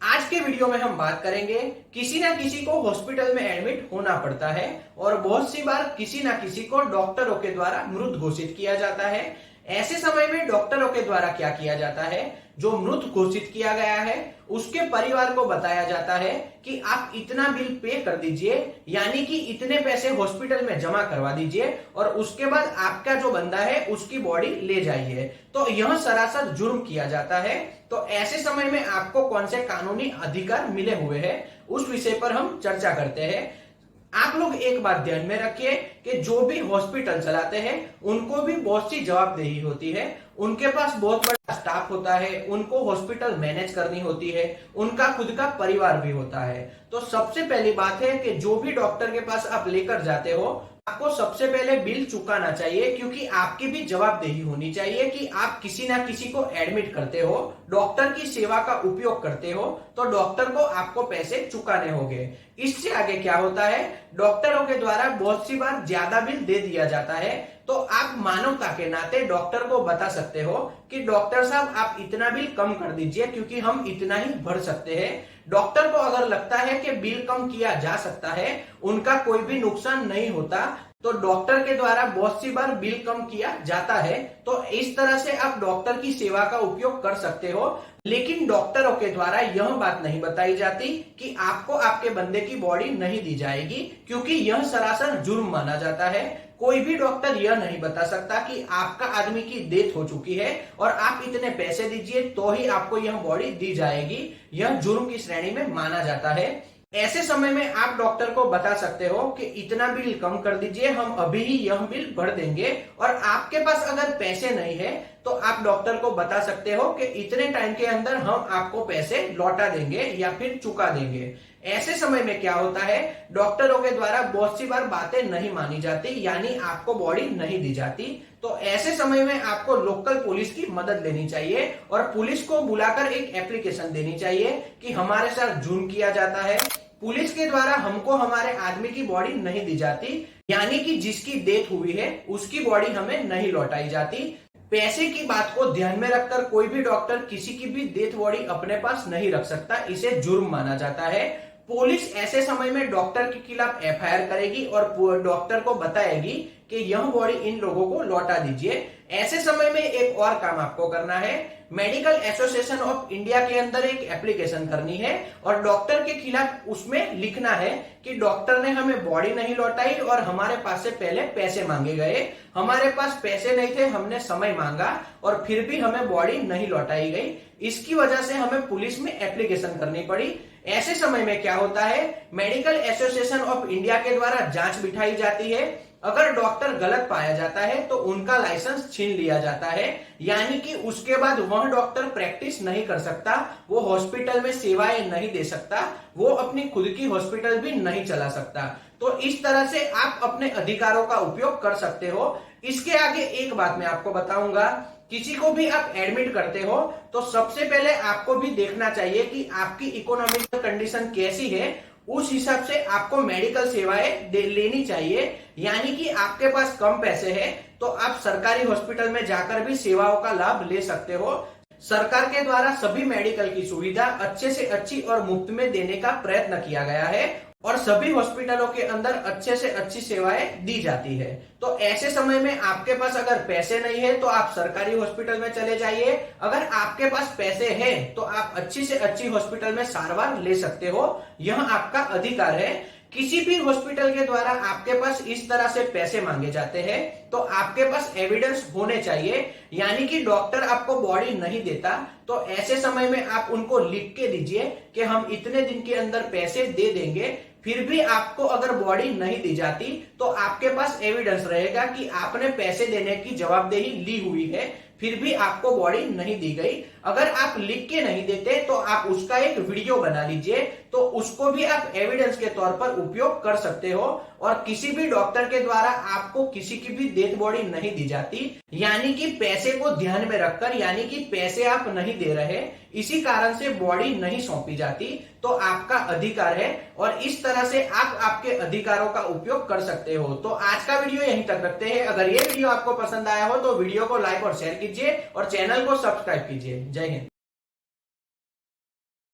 आज के वीडियो में हम बात करेंगे किसी ना किसी को हॉस्पिटल में एडमिट होना पड़ता है और बहुत सी बार किसी ना किसी को डॉक्टरों के द्वारा मृत घोषित किया जाता है। ऐसे समय में डॉक्टरों के द्वारा क्या किया जाता है, जो मृत घोषित किया गया है उसके परिवार को बताया जाता है कि आप इतना बिल पे कर दीजिए, यानी कि इतने पैसे हॉस्पिटल में जमा करवा दीजिए और उसके बाद आपका जो बंदा है उसकी बॉडी ले जाइए। तो यह सरासर जुर्म किया जाता है। तो ऐसे समय में आपको कौन से कानूनी अधिकार मिले हुए हैं उस विषय पर हम चर्चा करते हैं। आप लोग एक बात ध्यान में रखिए कि जो भी हॉस्पिटल चलाते हैं उनको भी बहुत सी जवाबदेही होती है। उनके पास बहुत बड़ा स्टाफ होता है, उनको हॉस्पिटल मैनेज करनी होती है, उनका खुद का परिवार भी होता है। तो सबसे पहली बात है कि जो भी डॉक्टर के पास आप लेकर जाते हो आपको सबसे पहले बिल चुकाना चाहिए, क्योंकि आपकी भी जवाबदेही होनी चाहिए कि आप किसी ना किसी को एडमिट करते हो, डॉक्टर की सेवा का उपयोग करते हो, तो डॉक्टर को आपको पैसे चुकाने होंगे। इससे आगे क्या होता है, डॉक्टरों के द्वारा बहुत सी बार ज्यादा बिल दे दिया जाता है। तो आप मानवता के नाते डॉक्टर को बता सकते हो कि डॉक्टर साहब आप इतना बिल कम कर दीजिए, क्योंकि हम इतना ही भर सकते हैं। डॉक्टर को अगर लगता है कि बिल कम किया जा सकता है, उनका कोई भी नुकसान नहीं होता, तो डॉक्टर के द्वारा बहुत सी बार बिल कम किया जाता है। तो इस तरह से आप डॉक्टर की सेवा का उपयोग कर सकते हो। लेकिन डॉक्टरों के द्वारा यह बात नहीं बताई जाती कि आपको आपके बंदे की बॉडी नहीं दी जाएगी, क्योंकि यह सरासर जुर्म माना जाता है। कोई भी डॉक्टर यह नहीं बता सकता कि आपका आदमी की डेथ हो चुकी है और आप इतने पैसे दीजिए तो ही आपको यह बॉडी दी जाएगी। यह जुर्म की श्रेणी में माना जाता है। ऐसे समय में आप डॉक्टर को बता सकते हो कि इतना बिल कम कर दीजिए, हम अभी ही यह बिल भर देंगे। और आपके पास अगर पैसे नहीं है तो आप डॉक्टर को बता सकते हो कि इतने टाइम के अंदर हम आपको पैसे लौटा देंगे या फिर चुका देंगे। ऐसे समय में क्या होता है, डॉक्टरों के द्वारा बहुत सी बार बातें नहीं मानी जाती, यानी आपको बॉडी नहीं दी जाती। तो ऐसे समय में आपको लोकल पुलिस की मदद लेनी चाहिए और पुलिस को बुलाकर एक एप्लीकेशन देनी चाहिए कि हमारे साथ जुर्म किया जाता है, पुलिस के द्वारा हमको हमारे आदमी की बॉडी नहीं दी जाती, यानी कि जिसकी डेथ हुई है उसकी बॉडी हमें नहीं लौटाई जाती। पैसे की बात को ध्यान में रखकर कोई भी डॉक्टर किसी की भी डेथ बॉडी अपने पास नहीं रख सकता, इसे जुर्म माना जाता है। पुलिस ऐसे समय में डॉक्टर के खिलाफ एफआईआर करेगी और डॉक्टर को बताएगी कि यह बॉडी इन लोगों को लौटा दीजिए। ऐसे समय में एक और काम आपको करना है, मेडिकल एसोसिएशन ऑफ इंडिया के अंदर एक एप्लीकेशन करनी है और डॉक्टर के खिलाफ उसमें लिखना है कि डॉक्टर ने हमें बॉडी नहीं लौटाई और हमारे पास से पहले पैसे मांगे गए, हमारे पास पैसे नहीं थे, हमने समय मांगा और फिर भी हमें बॉडी नहीं लौटाई गई। इसकी वजह से हमें पुलिस में एप्लीकेशन करनी पड़ी। ऐसे समय में क्या होता है, मेडिकल एसोसिएशन ऑफ इंडिया के द्वारा जांच बिठाई जाती है। अगर डॉक्टर गलत पाया जाता है तो उनका लाइसेंस छीन लिया जाता है, यानी कि उसके बाद वह डॉक्टर प्रैक्टिस नहीं कर सकता, वो हॉस्पिटल में सेवाएं नहीं दे सकता, वो अपनी खुद की हॉस्पिटल भी नहीं चला सकता। तो इस तरह से आप अपने अधिकारों का उपयोग कर सकते हो। इसके आगे एक बात मैं आपको बताऊंगा, किसी को भी आप एडमिट करते हो तो सबसे पहले आपको भी देखना चाहिए कि आपकी इकोनॉमिकल कंडीशन कैसी है, उस हिसाब से आपको मेडिकल सेवाएं लेनी चाहिए। यानी कि आपके पास कम पैसे हैं तो आप सरकारी हॉस्पिटल में जाकर भी सेवाओं का लाभ ले सकते हो। सरकार के द्वारा सभी मेडिकल की सुविधा अच्छे से अच्छी और मुफ्त में देने का प्रयत्न किया गया है और सभी हॉस्पिटलों के अंदर अच्छे से अच्छी सेवाएं दी जाती है। तो ऐसे समय में आपके पास अगर पैसे नहीं है तो आप सरकारी हॉस्पिटल में चले जाइए, अगर आपके पास पैसे हैं तो आप अच्छी से अच्छी हॉस्पिटल में सारवार ले सकते हो, यह आपका अधिकार है। किसी भी हॉस्पिटल के द्वारा आपके पास इस तरह से पैसे मांगे जाते हैं तो आपके पास एविडेंस होने चाहिए, यानी कि डॉक्टर आपको बॉडी नहीं देता तो ऐसे समय में आप उनको लिख के दीजिए कि हम इतने दिन के अंदर पैसे दे देंगे। फिर भी आपको अगर बॉडी नहीं दी जाती तो आपके पास एविडेंस रहेगा कि आपने पैसे देने की जवाबदेही ली हुई है, फिर भी आपको बॉडी नहीं दी गई। अगर आप लिख के नहीं देते तो आप उसका एक वीडियो बना लीजिए, तो उसको भी आप एविडेंस के तौर पर उपयोग कर सकते हो। और किसी भी डॉक्टर के द्वारा आपको किसी की भी डेथ बॉडी नहीं दी जाती, यानी कि पैसे को ध्यान में रखकर, यानी कि पैसे आप नहीं दे रहे, इसी कारण से बॉडी नहीं सौंपी जाती, तो आपका अधिकार है और इस तरह से आप आपके अधिकारों का उपयोग कर सकते हो। तो आज का वीडियो यहीं तक रखते हैं। अगर ये वीडियो आपको पसंद आया हो तो वीडियो को लाइक और शेयर कीजिए और चैनल को सब्सक्राइब कीजिए। जय हिंद।